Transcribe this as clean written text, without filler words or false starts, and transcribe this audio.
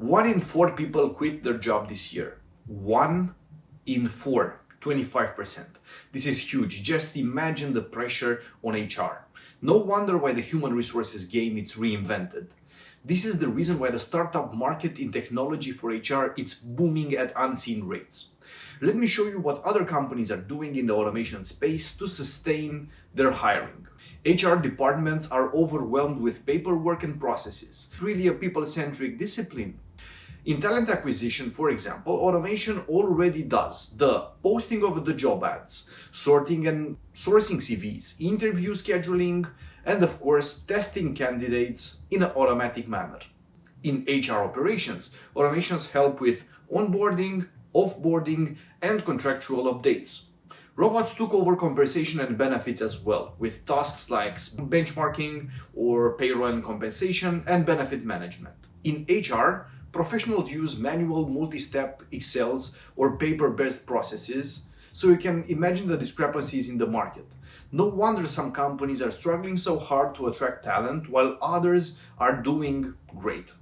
1 in 4 people quit their job this year. 1 in 4, 25%. This is huge. Just imagine the pressure on HR. No wonder why the human resources game is reinvented. This is the reason why the startup market in technology for HR is booming at unseen rates. Let me show you what other companies are doing in the automation space to sustain their hiring. HR departments are overwhelmed with paperwork and processes. It's really a people-centric discipline. In talent acquisition, for example, automation already does the posting of the job ads, sorting and sourcing CVs, interview scheduling, and of course, testing candidates in an automatic manner. In HR operations, automations help with onboarding, offboarding, and contractual updates. Robots took over compensation and benefits as well, with tasks like benchmarking or payroll and compensation and benefit management. In HR, professionals use manual multi-step Excels or paper-based processes, so you can imagine the discrepancies in the market. No wonder some companies are struggling so hard to attract talent while others are doing great.